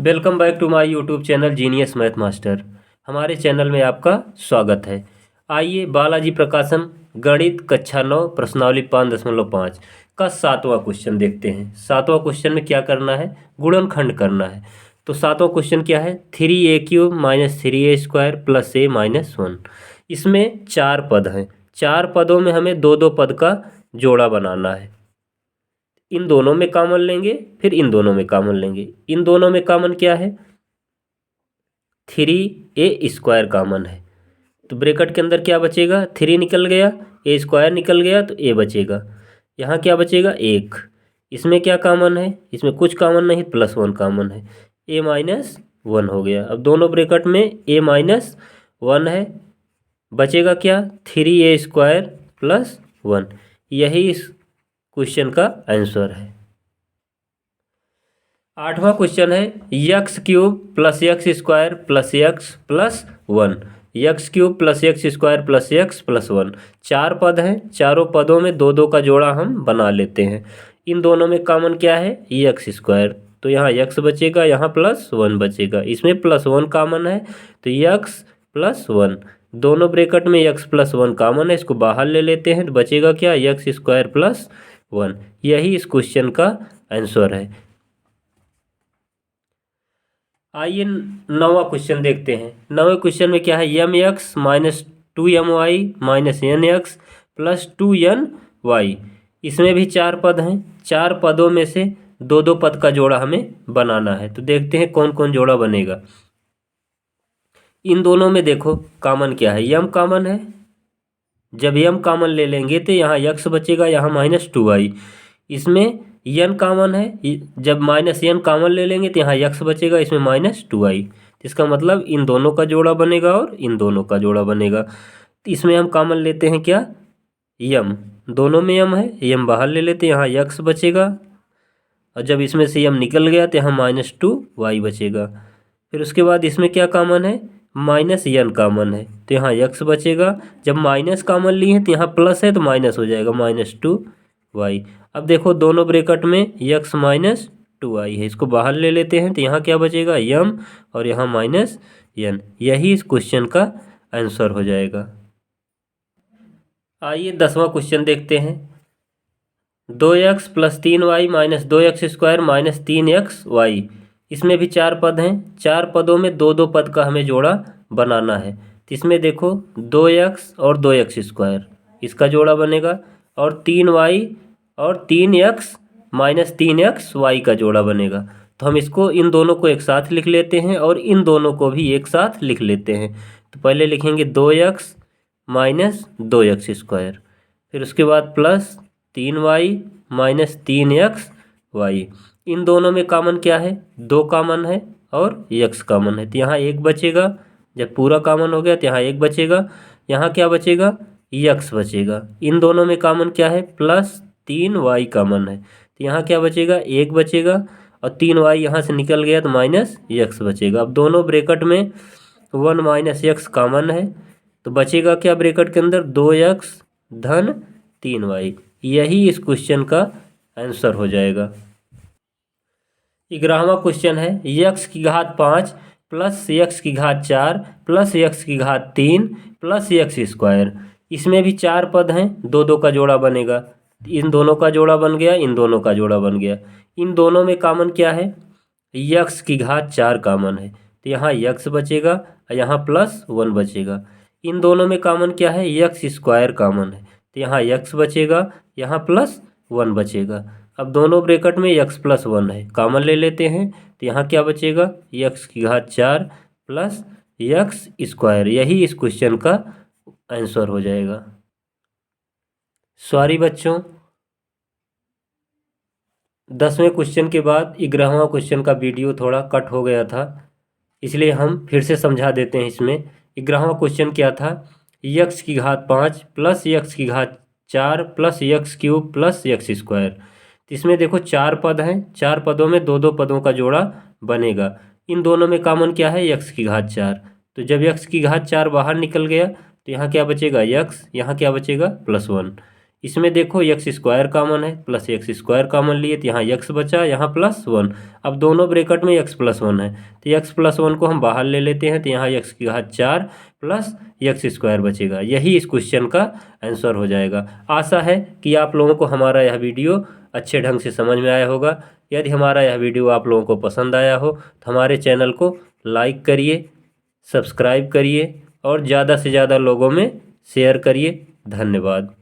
Welcome back to my YouTube channel genius math master. हमारे channel में आपका स्वागत है। आइए बालाजी प्रकाशन गणित कक्षा 9 प्रश्नावली 5.5 का 7वां क्वेश्चन देखते हैं। 7वां क्वेश्चन में क्या करना है, गुणनखंड करना है। तो 7वां क्वेश्चन क्या है, 3a³ - 3a² + a-1। इसमें 4 पद हैं। 4 पदों में हमें दो दो पद का जोड़ा बनाना है। इन दोनों में कॉमन लेंगे, फिर इन दोनों में कॉमन लेंगे। इन दोनों में कॉमन क्या है, 3a² कॉमन है। तो ब्रैकेट के अंदर क्या बचेगा, 3 निकल गया, a² निकल गया तो a बचेगा। यहाँ क्या बचेगा, 1। इसमें क्या कॉमन है, इसमें कुछ कॉमन नहीं, +1 कॉमन है, a-1 हो गया। अब दोनों ब्रैकेट में a-1 है, बचेगा क्या, 3a² + 1। यही इस क्वेश्चन का आंसर है। 8वां क्वेश्चन है, x³ + x² + x + 1। x³ + x² + x + 1। 4 पद हैं, चारों पदों में दो दो का जोड़ा हम बना लेते हैं। इन दोनों में कॉमन क्या है, x²। तो यहाँ x बचेगा, यहाँ +1 बचेगा। इसमें +1 कॉमन है तो x + 1। दोनों ब्रैकेट में x + 1 कॉमन है, इसको बाहर ले लेते हैं तो बचेगा क्या, x² + 1। यही इस क्वेश्चन का आंसर है। आइए 9वां क्वेश्चन देखते हैं। 9वें क्वेश्चन में क्या है, mx - 2my - nx + 2ny। इसमें भी 4 पद हैं। 4 पदों में से दो दो पद का जोड़ा हमें बनाना है। तो देखते हैं कौन कौन जोड़ा बनेगा। इन दोनों में देखो कॉमन क्या है, m कॉमन है। जब m कॉमन ले लेंगे तो यहाँ x बचेगा, यहाँ -2y। इसमें n कॉमन है, जब -n कॉमन ले लेंगे तो यहाँ x बचेगा, इसमें -2y। इसका मतलब इन दोनों का जोड़ा बनेगा और इन दोनों का जोड़ा बनेगा। तो इसमें हम कॉमन लेते हैं क्या, m। दोनों में m है, m बाहर ले लेते हैं, यहाँ x बचेगा। और जब इसमें से m निकल गया तो यहाँ -2y बचेगा। फिर उसके बाद इसमें क्या कॉमन है, -n कॉमन है तो यहाँ x बचेगा। जब माइनस कॉमन लिए हैं तो यहाँ प्लस है तो माइनस हो जाएगा, -2y। अब देखो दोनों ब्रैकेट में x - 2y है, इसको बाहर ले लेते हैं तो यहाँ क्या बचेगा, m और यहाँ -n। यही इस क्वेश्चन का आंसर हो जाएगा। आइए 10वां क्वेश्चन देखते हैं। 2x + 3y - 2x² - 3xy। इसमें भी 4 पद हैं। 4 पदों में दो दो पद का हमें जोड़ा बनाना है। तो इसमें देखो 2x और 2x², इसका जोड़ा बनेगा। और 3y और 3x - 3xy का जोड़ा बनेगा। तो हम इसको, इन दोनों को एक साथ लिख लेते हैं और इन दोनों को भी एक साथ लिख लेते हैं। तो पहले लिखेंगे 2x - 2x², फिर उसके बाद प्लस 3y - 3xy। इन दोनों में कॉमन क्या है, 2 कॉमन है और x कॉमन है तो यहाँ 1 बचेगा। जब पूरा कॉमन हो गया तो यहाँ 1 बचेगा। यहाँ क्या बचेगा, x बचेगा। इन दोनों में कॉमन क्या है, +3y कॉमन है तो यहाँ क्या बचेगा, 1 बचेगा। और 3y यहाँ से निकल गया तो -x बचेगा। अब दोनों ब्रैकेट में 1 - x कॉमन है तो बचेगा क्या ब्रैकेट के अंदर, 2x - 3y। यही इस क्वेश्चन का आंसर हो जाएगा। 11वां क्वेश्चन है, x⁵ + x⁵ + x⁵ + x²। इसमें भी 4 पद हैं, दो दो का जोड़ा बनेगा। इन दोनों का जोड़ा बन गया, इन दोनों का जोड़ा बन गया। इन दोनों में कॉमन क्या है, x⁵ कॉमन है तो यहाँ x बचेगा और यहाँ +1 बचेगा। इन दोनों में कॉमन क्या है, x² कॉमन है तो यहाँ x बचेगा, यहाँ +1 बचेगा। अब दोनों ब्रैकेट में x + 1 है, कॉमन ले लेते हैं तो यहाँ क्या बचेगा, x⁵ + x²। यही इस क्वेश्चन का आंसर हो जाएगा। सॉरी बच्चों, 10वें क्वेश्चन के बाद 11वां क्वेश्चन का वीडियो थोड़ा कट हो गया था, इसलिए हम फिर से समझा देते हैं। इसमें 11वां क्वेश्चन क्या था, x⁵ + x⁵ + x³ + x²। तो इसमें देखो 4 पद हैं, 4 पदों में दो दो पदों का जोड़ा बनेगा। इन दोनों में कॉमन क्या है, x⁵। तो जब x⁵ बाहर निकल गया तो यहाँ क्या बचेगा, x, यहाँ क्या बचेगा, +1। इसमें देखो एक्स स्क्वायर कॉमन है, प्लस एक्स स्क्वायर कॉमन लिए तो यहाँ एक्स बचा, यहाँ +1। अब दोनों ब्रैकेट में एक्स प्लस वन है तो एक्स प्लस वन को हम बाहर ले लेते हैं तो यहाँ एक्स की घात 4 प्लस एक्स स्क्वायर बचेगा। यही इस क्वेश्चन का आंसर हो जाएगा। आशा है कि आप लोगों को हमारा यह वीडियो अच्छे ढंग से समझ में आया होगा। यदि हमारा यह वीडियो आप लोगों को पसंद आया हो तो हमारे चैनल को लाइक करिए, सब्सक्राइब करिए और ज़्यादा से ज़्यादा लोगों में शेयर करिए। धन्यवाद।